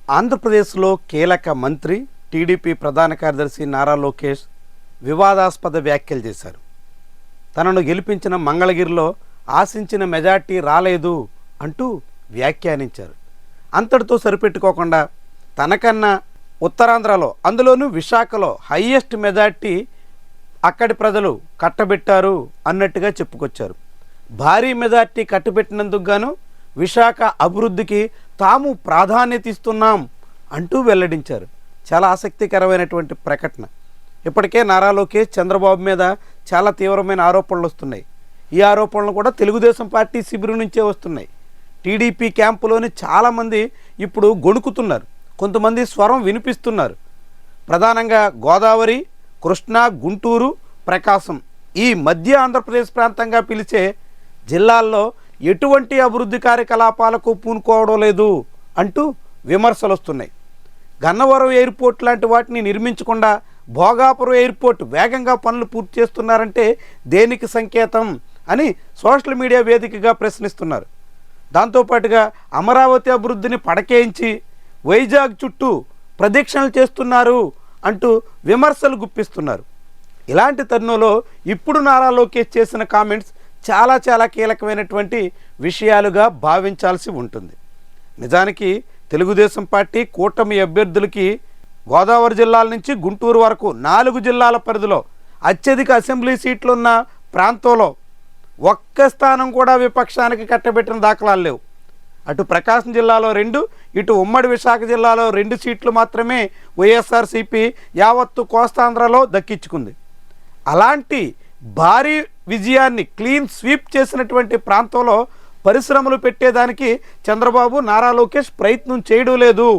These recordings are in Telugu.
ఆంధ్రప్రదేశ్లో కీలక మంత్రి టీడీపీ ప్రధాన కార్యదర్శి నారా లోకేష్ వివాదాస్పద వ్యాఖ్యలు చేశారు. తనను గెలిపించిన మంగళగిరిలో ఆశించిన మెజార్టీ రాలేదు అంటూ వ్యాఖ్యానించారు. అంతటితో సరిపెట్టుకోకుండా తనకన్నా ఉత్తరాంధ్రలో అందులోనూ విశాఖలో హైయెస్ట్ మెజార్టీ అక్కడి ప్రజలు కట్టబెట్టారు అన్నట్టుగా చెప్పుకొచ్చారు. భారీ మెజార్టీ కట్టబెట్టినందుకు గాను విశాఖ అభివృద్ధికి తాము ప్రాధాన్యత ఇస్తున్నాం అంటూ వెల్లడించారు. చాలా ఆసక్తికరమైనటువంటి ప్రకటన. ఇప్పటికే నారా లోకేష్ చంద్రబాబు మీద చాలా తీవ్రమైన ఆరోపణలు వస్తున్నాయి. ఈ ఆరోపణలు కూడా తెలుగుదేశం పార్టీ శిబిరం నుంచే వస్తున్నాయి. టీడీపీ క్యాంపులోని చాలామంది ఇప్పుడు గొణుకుతున్నారు, కొంతమంది స్వరం వినిపిస్తున్నారు. ప్రధానంగా గోదావరి, కృష్ణా, గుంటూరు, ప్రకాశం ఈ మధ్య ఆంధ్రప్రదేశ్ ప్రాంతంగా పిలిచే జిల్లాల్లో ఎటువంటి అభివృద్ధి కార్యకలాపాలకు పూనుకోవడం లేదు అంటూ విమర్శలు వస్తున్నాయి. గన్నవరం ఎయిర్పోర్ట్ లాంటి వాటిని నిర్మించకుండా భోగాపురం ఎయిర్పోర్ట్ వేగంగా పనులు పూర్తి చేస్తున్నారంటే దేనికి సంకేతం అని సోషల్ మీడియా వేదికగా ప్రశ్నిస్తున్నారు. దాంతోపాటుగా అమరావతి అభివృద్ధిని పడకేయించి వైజాగ్ చుట్టూ ప్రదక్షిణలు చేస్తున్నారు అంటూ విమర్శలు గుప్పిస్తున్నారు. ఇలాంటి తరుణంలో ఇప్పుడు నారా లోకేష్ చేసిన కామెంట్స్ చాలా కీలకమైనటువంటి విషయాలుగా భావించాల్సి ఉంటుంది. నిజానికి తెలుగుదేశం పార్టీ కూటమి అభ్యర్థులకి గోదావరి జిల్లాల నుంచి గుంటూరు వరకు 4 జిల్లాల పరిధిలో అత్యధిక అసెంబ్లీ సీట్లున్న ప్రాంతంలో ఒక్క స్థానం కూడా విపక్షానికి కట్టబెట్టిన దాఖలాలు లేవు. అటు ప్రకాశం జిల్లాలో 2, ఇటు ఉమ్మడి విశాఖ జిల్లాలో 2 సీట్లు మాత్రమే వైఎస్ఆర్సీపీ యావత్తు కోస్తాంధ్రలో దక్కించుకుంది. అలాంటి భారీ విజయాన్ని క్లీన్ స్వీప్ చేసినటువంటి ప్రాంతంలో పరిశ్రమలు పెట్టేదానికి చంద్రబాబు, నారా లోకేష్ ప్రయత్నం చేయడం లేదు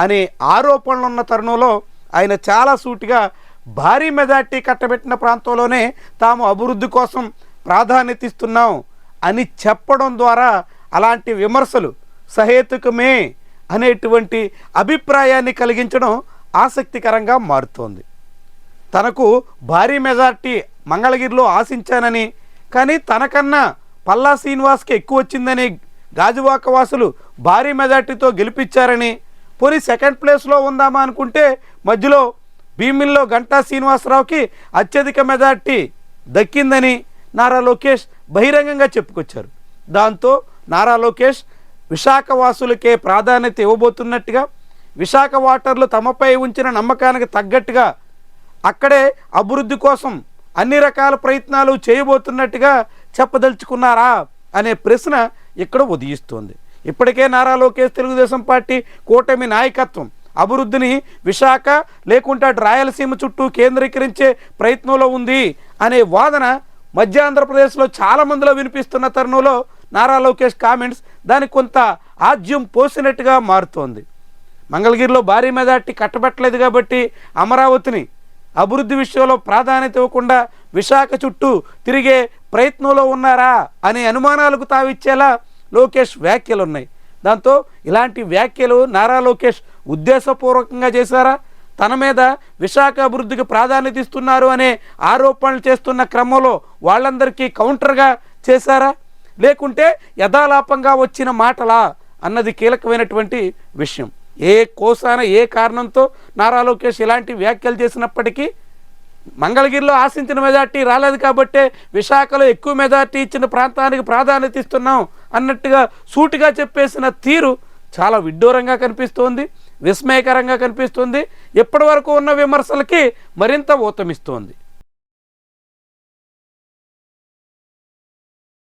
అనే ఆరోపణలు ఉన్న తరుణంలో ఆయన చాలా సూటిగా భారీ మెజార్టీ కట్టబెట్టిన ప్రాంతంలోనే తాము అభివృద్ధి కోసం ప్రాధాన్యత ఇస్తున్నాం అని చెప్పడం ద్వారా అలాంటి విమర్శలు సహేతుకమే అనేటువంటి అభిప్రాయాన్ని కలిగించడం ఆసక్తికరంగా మారుతోంది. తనకు భారీ మెజార్టీ మంగళగిరిలో ఆశించానని, కానీ తనకన్నా పల్లా శ్రీనివాస్కి ఎక్కువ వచ్చిందని గాజువాక వాసులు భారీ మెజార్టీతో గెలిపించారని, పోనీ సెకండ్ ప్లేస్లో ఉందామా అనుకుంటే మధ్యలో భీమిల్లో గంటా శ్రీనివాసరావుకి అత్యధిక మెజార్టీ దక్కిందని నారా లోకేష్ బహిరంగంగా చెప్పుకొచ్చారు. దాంతో నారా లోకేష్ విశాఖ వాసులకే ప్రాధాన్యత ఇవ్వబోతున్నట్టుగా, విశాఖ ఓటర్లు తమపై ఉంచిన నమ్మకానికి తగ్గట్టుగా అక్కడే అభివృద్ధి కోసం అన్ని రకాల ప్రయత్నాలు చేయబోతున్నట్టుగా చెప్పదలుచుకున్నారా అనే ప్రశ్న ఇక్కడ ఉదయిస్తోంది. ఇప్పటికే నారా లోకేష్ తెలుగుదేశం పార్టీ కూటమి నాయకత్వం అభివృద్ధిని విశాఖ లేకుంటే అటు రాయలసీమ చుట్టూ కేంద్రీకరించే ప్రయత్నంలో ఉంది అనే వాదన మధ్య ఆంధ్రప్రదేశ్లో చాలామందిలో వినిపిస్తున్న తరుణంలో నారా లోకేష్ కామెంట్స్ దానికి కొంత ఆజ్యం పోసినట్టుగా మారుతోంది. మంగళగిరిలో భారీ మెజార్టీ కట్టబెట్టలేదు కాబట్టి అమరావతిని అభివృద్ధి విషయంలో ప్రాధాన్యత ఇవ్వకుండా విశాఖ చుట్టూ తిరిగే ప్రయత్నంలో ఉన్నారా అనే అనుమానాలకు తావిచ్చేలా లోకేష్ వ్యాఖ్యలు ఉన్నాయి. దాంతో ఇలాంటి వ్యాఖ్యలు నారా లోకేష్ ఉద్దేశపూర్వకంగా చేశారా, తన మీద విశాఖ అభివృద్ధికి ప్రాధాన్యత ఇస్తున్నారు అనే ఆరోపణలు చేస్తున్న క్రమంలో వాళ్ళందరికీ కౌంటర్గా చేశారా, లేకుంటే యథాలాపంగా వచ్చిన మాటలా అన్నది కీలకమైనటువంటి విషయం. ఏ కోసాన ఏ కారణంతో నారా లోకేష్ ఇలాంటి వ్యాఖ్యలు చేసినప్పటికీ మంగళగిరిలో ఆశించిన మెజార్టీ రాలేదు కాబట్టే విశాఖలో ఎక్కువ మెజార్టీ ఇచ్చిన ప్రాంతానికి ప్రాధాన్యత ఇస్తున్నాం అన్నట్టుగా సూటిగా చెప్పేసిన తీరు చాలా విడ్డూరంగా కనిపిస్తోంది, విస్మయకరంగా కనిపిస్తుంది. ఇప్పటి వరకు ఉన్న విమర్శలకి మరింత ఊతమిస్తోంది.